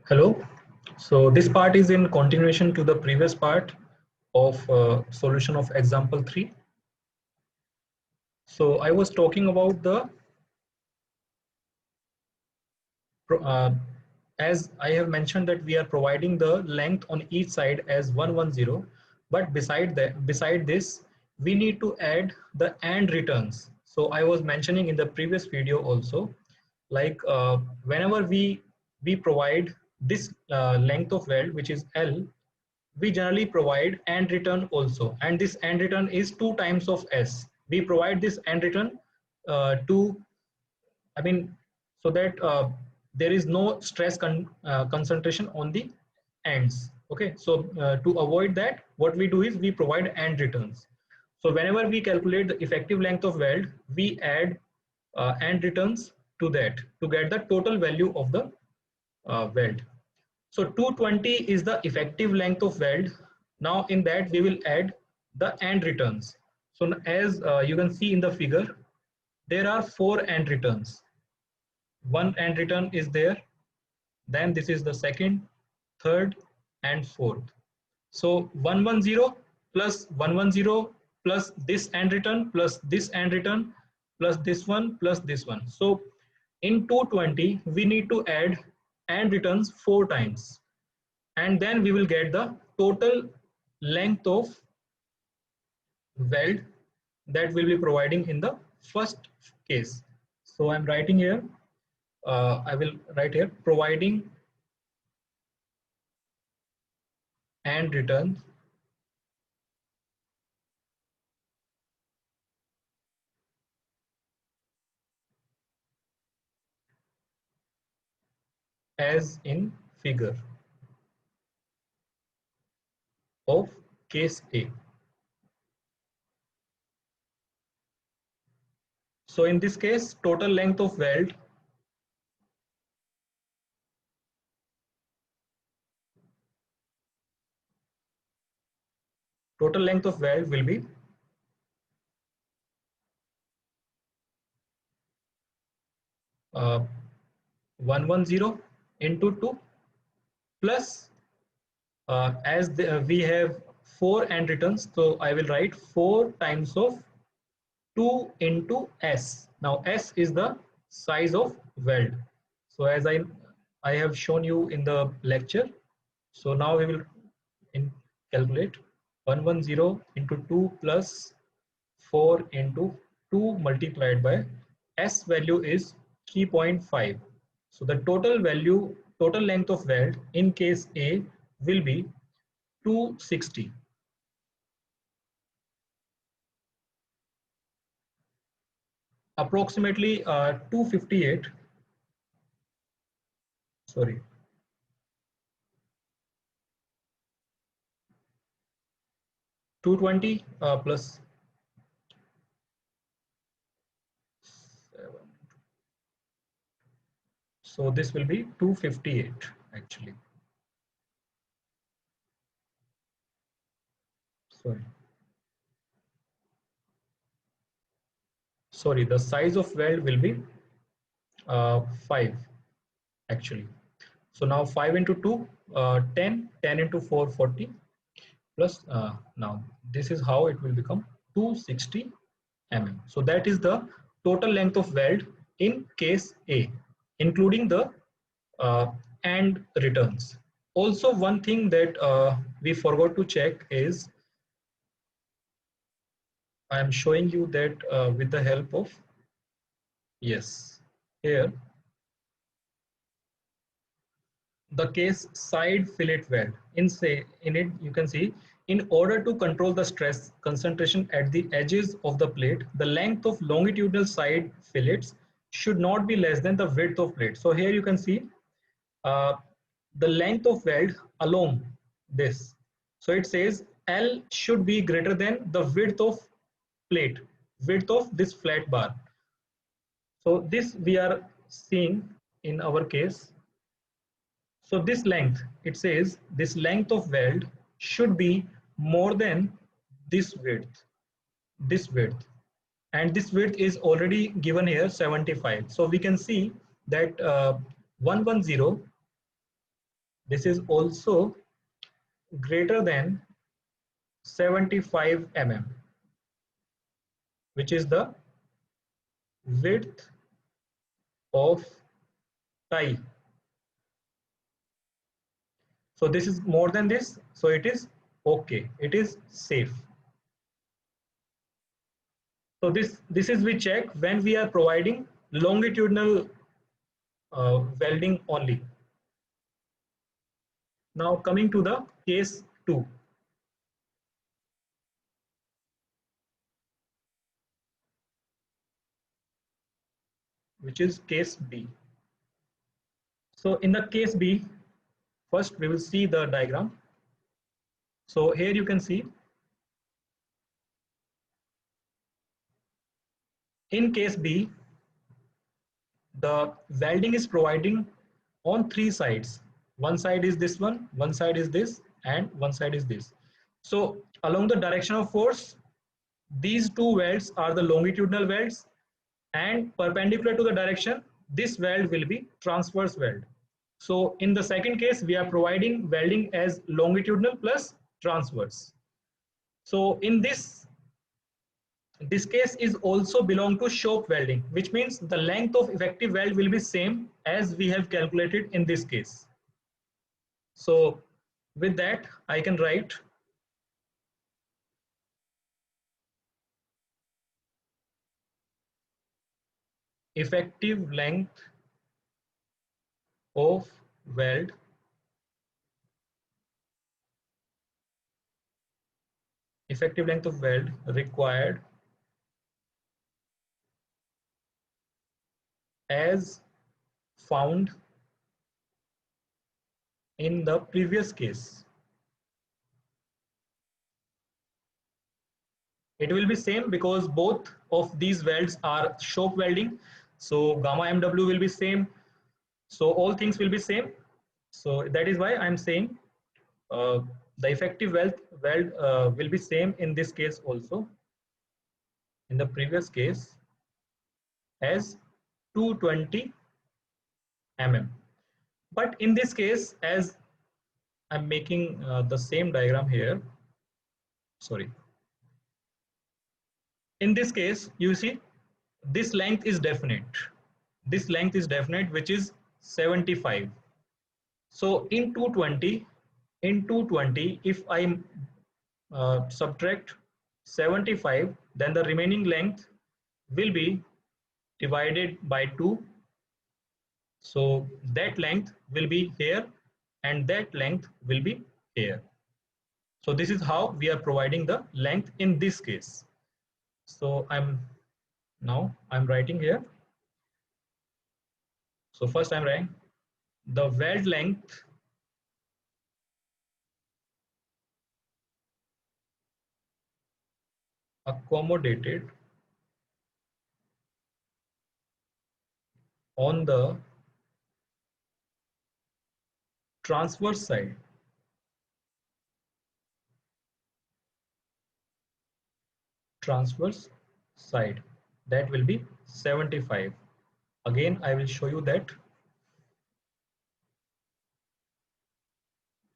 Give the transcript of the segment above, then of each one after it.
Hello. So this part is in continuation to the previous part of solution of example 3. So I was talking about the uh, as I have mentioned that we are providing the length on each side as 110, but beside this we need to add the and returns. So I was mentioning in the previous video also, like whenever we provide this length of weld, which is L, we generally provide and return also, and this and return is 2 times of S. We provide this and return to, I mean, so that there is no stress concentration on the ends. Okay, so to avoid that, what we do is we provide and returns. So whenever we calculate the effective length of weld, we add and returns to that to get the total value of the weld. So 220 is the effective length of weld. Now in that we will add the and returns. So as you can see in the figure, there are 4 and returns. One and return is there, then this is the second, third and fourth. So 110 plus 110 plus this and return plus this and return plus this one plus this one. So in 220 we need to add and returns 4 times, and then we will get the total length of weld that we'll be providing in the first case. So I'm writing here, I will write here providing and return as in figure of case A. So in this case, total length of weld will be 110 into 2 plus we have 4 and returns, so I will write 4 times of 2 into S. Now S is the size of weld. So as I have shown you in the lecture, so now we will calculate 110 into 2 plus 4 into 2 multiplied by S value is 3.5. So the total length of weld in case A will be 260. Approximately 258, sorry, 220 plus 7. So this will be 258 actually. Sorry, the size of weld will be 5 actually. So now 5 into 2, 10, 10 into 4, 40 plus now this is how it will become 260 mm. So that is the total length of weld in case A, including the and returns. Also one thing that we forgot to check is, I am showing you that with the help of, yes, here the case side fillet weld. In it you can see, in order to control the stress concentration at the edges of the plate, the length of longitudinal side fillets should not be less than the width of plate. So here you can see uh, the length of weld along this. So it says L should be greater than the width of plate, width of this flat bar. So this we are seeing in our case. So this length, it says this length of weld should be more than this width, and this width is already given here 75. So we can see that 110 This is also greater than 75 mm, which is the width of tie. So this is more than this, so it is okay, it is safe. So this is we check when we are providing longitudinal welding only. Now coming to the case 2, which is case B. So in the case B, first we will see the diagram. So here you can see in case B, the welding is providing on 3 sides. One side is this one side is this, and one side is this. So along the direction of force, these two welds are the longitudinal welds, and perpendicular to the direction, this weld will be transverse weld. So in the second case, we are providing welding as longitudinal plus transverse. So in this case is also belong to choke welding, which means the length of effective weld will be same as we have calculated in this case. So with that, I can write effective length of weld required as found in the previous case. It will be same because both of these welds are choke welding. So gamma MW will be same. So all things will be same. So that is why I'm saying uh, the effective weld will be same in this case also, in the previous case, as 220 mm. But in this case, as I'm making the same diagram here, sorry. In this case, you see, this length is definite. This length is definite, which is 75. So in 220, if I subtract 75, then the remaining length will be divided by 2. So that length will be here and that length will be here. So this is how we are providing the length in this case. So I'm writing here. So first I'm writing the weld length accommodated on the transverse side that will be 75. Again, I will show you that.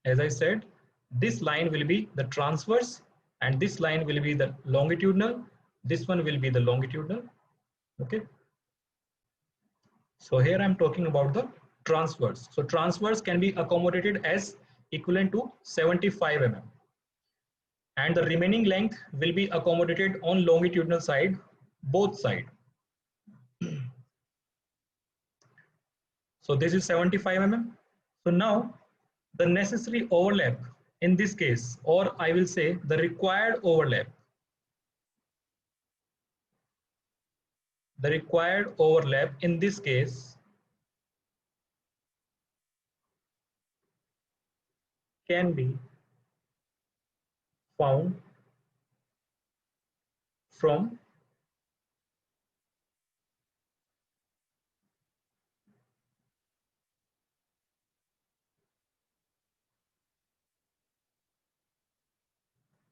As I said, this line will be the transverse and this line will be the longitudinal. This one will be the longitudinal. Okay. So here I'm talking about the transverse. So transverse can be accommodated as equivalent to 75 mm. And the remaining length will be accommodated on longitudinal side, both side. So this is 75 mm. So now the necessary overlap in this case, or I will say the required overlap, in this case can be found from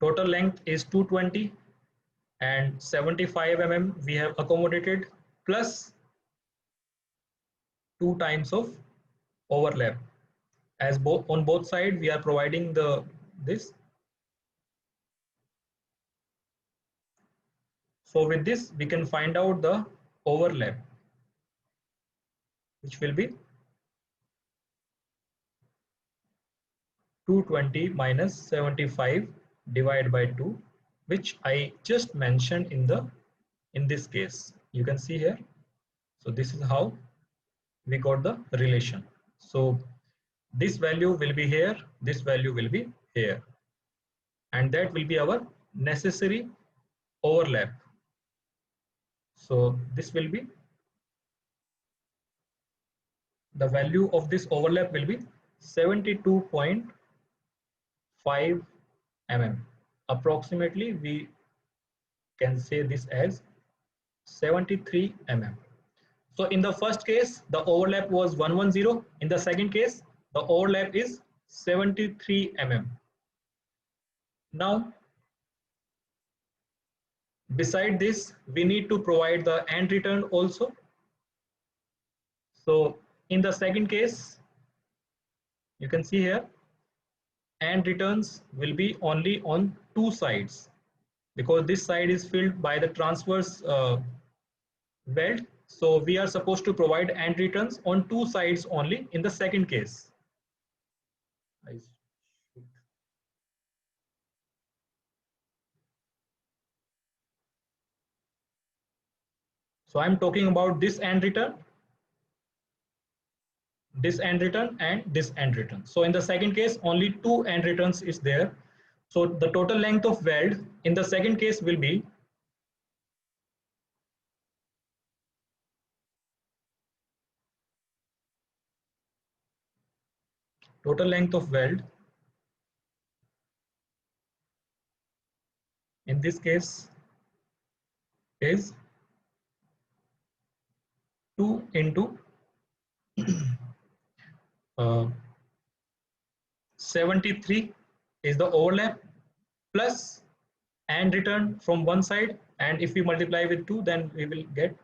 total length is 220 and 75 mm we have accommodated plus 2 times of overlap. as both on both sides we are providing the this. So with this we can find out the overlap, which will be 220 minus 75 divided by 2, which I just mentioned in this case. You can see here. So this is how we got the relation. So this value will be here, this value will be here, and that will be our necessary overlap. So this will be the value of this overlap will be 72.5 mm. Approximately we can say this as 73 mm. So in the first case the overlap was 110, in the second case the overlap is 73 mm. Now beside this we need to provide the end return also. So in the second case you can see here and returns will be only on two sides because this side is filled by the transverse weld. So we are supposed to provide and returns on two sides only in the second case. So I'm talking about this end return, this end return and this end return. So in the second case only two end returns is there. So the total length of weld in the second case will be total length of weld in this case is 2 into 73 is the overlap plus and return from one side, and if we multiply with 2 then we will get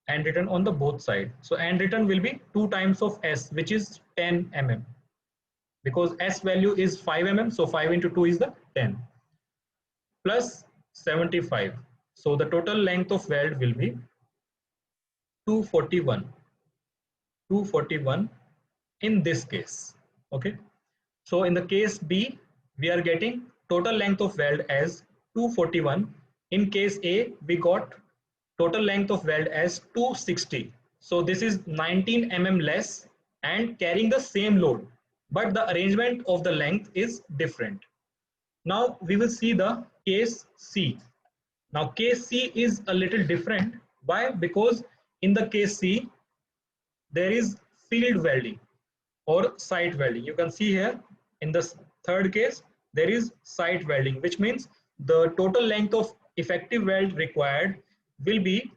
and return on the both side. So and return will be 2 times of s, which is 10 mm, because s value is 5 mm, so 5 into 2 is the 10 plus 75. So the total length of weld will be 241 241 in this case. Okay, so in the case B we are getting total length of weld as 241. In case A we got total length of weld as 260. So this is 19 mm less and carrying the same load, but the arrangement of the length is different. Now we will see the case C. Now case C is a little different. Why? Because in the case C there is field welding or site welding. You can see here in the third case there is site welding, which means the total length of effective weld required will be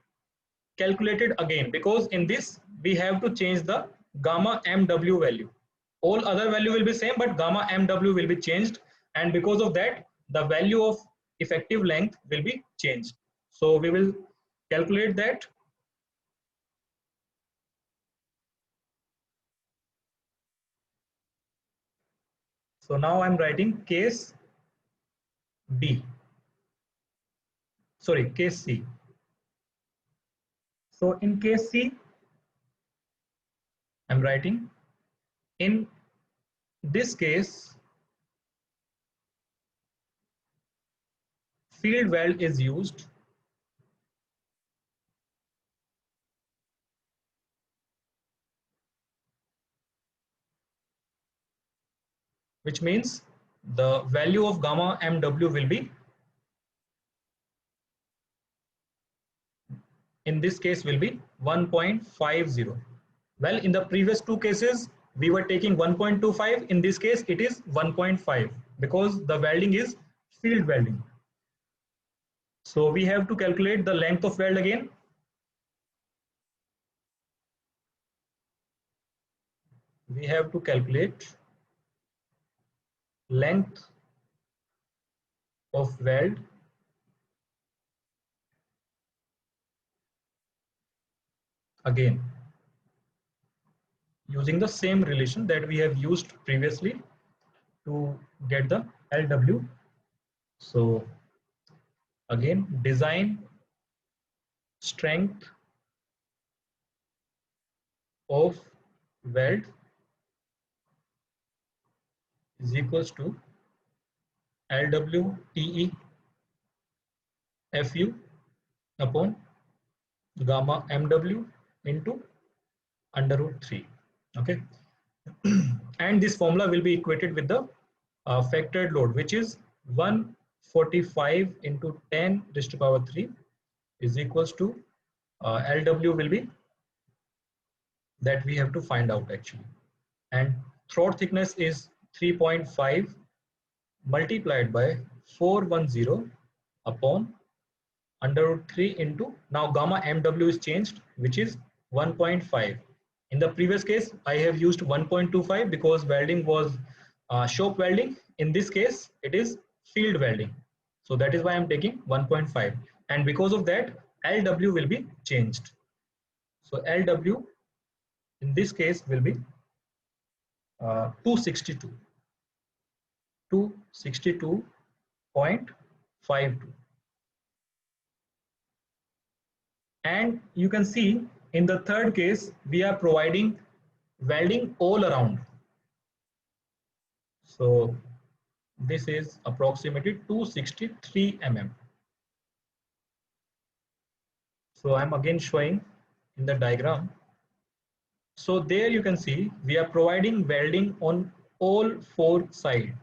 calculated again, because in this we have to change the gamma mw value. All other value will be same, but gamma mw will be changed, and because of that the value of effective length will be changed. So we will calculate that. So now I'm writing case B, sorry, case C. So in case C I'm writing, in this case field weld is used, which means the value of gamma mw will be, in this case will be 1.50. Well, in the previous two cases we were taking 1.25. In this case it is 1.5 because the welding is field welding. So we have to calculate the length of weld again. We have to calculate length of weld again. using the same relation that we have used previously to get the LW. So again, design strength of weld is equals to LWTE FU upon gamma MW into under root 3. Okay. And this formula will be equated with the factored load, which is 145 into 10 raised to power 3 is equals to LW will be that we have to find out actually. And throat thickness is 3.5 multiplied by 410 upon under root 3 into, now gamma MW is changed, which is 1.5. In the previous case, I have used 1.25 because welding was shop welding. In this case, it is field welding. So that is why I'm taking 1.5. And because of that, LW will be changed. So LW in this case will be 262. 262.52. And you can see in the third case, we are providing welding all around. So this is approximately 263 mm. So I'm again showing in the diagram. So there you can see we are providing welding on all four sides.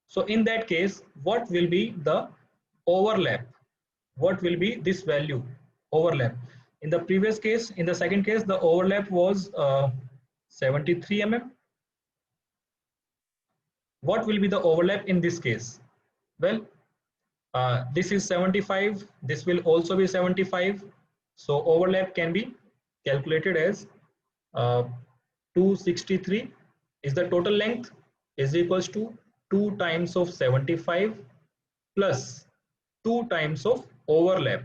So in that case, what will be the overlap? What will be this value overlap? In the previous case, in the second case, the overlap was 73 mm. What will be the overlap in this case? Well, this is 75. This will also be 75. So overlap can be calculated as 263 is the total length is equals to 2 times of 75 plus 2 times of overlap.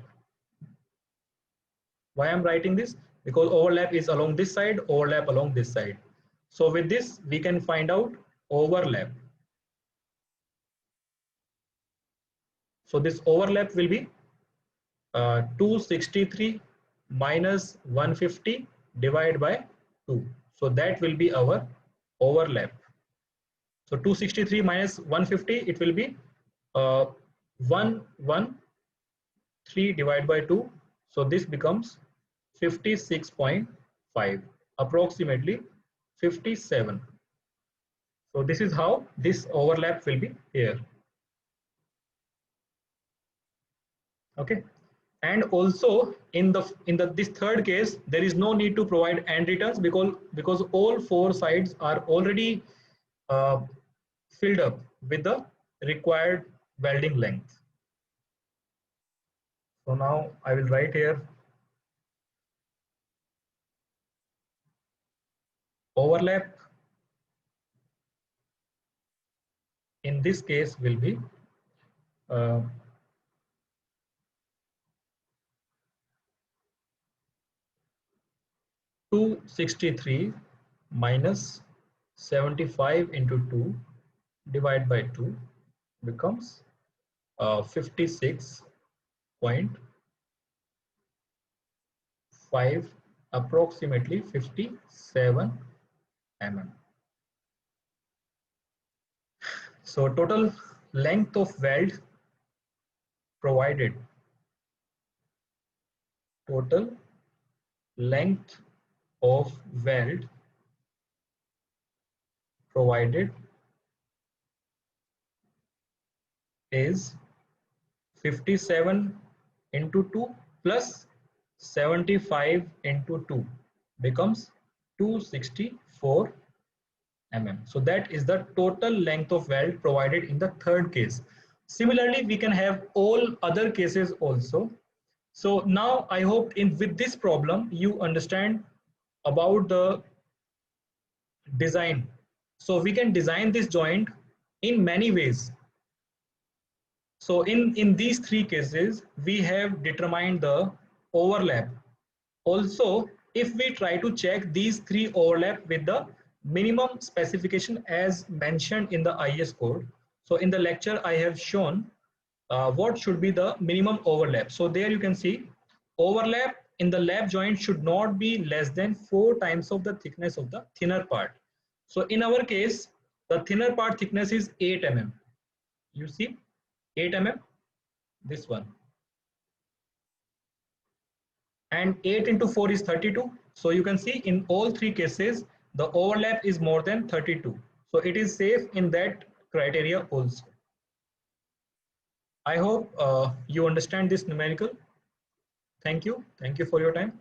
Why I'm writing this? Because overlap is along this side, overlap along this side. So with this, we can find out overlap. So this overlap will be 263 minus 150 divided by 2. So that will be our overlap. So 263 minus 150, it will be 113 divided by 2. So this becomes 56.5, approximately 57. So this is how this overlap will be here. Okay. And also in this third case, there is no need to provide end returns because all four sides are already filled up with the required welding length. So now I will write here overlap in this case will be 263 minus 75 into 2 divided by 2 becomes 56.5, approximately 57 mm. So total length of weld provided, total length of weld provided is 57 into 2 plus 75 into 2 becomes 264 mm. So that is the total length of weld provided in the third case. Similarly, we can have all other cases also. So now I hope with this problem you understand about the design. So we can design this joint in many ways. So in these three cases, we have determined the overlap. Also, if we try to check these three overlap with the minimum specification as mentioned in the IS code. So in the lecture, I have shown what should be the minimum overlap. So there you can see overlap in the lap joint should not be less than 4 times of the thickness of the thinner part. So in our case, the thinner part thickness is 8 mm. You see 8 mm, this one. And 8 into 4 is 32. So you can see in all three cases, the overlap is more than 32. So it is safe in that criteria also. I hope you understand this numerical. Thank you. Thank you for your time.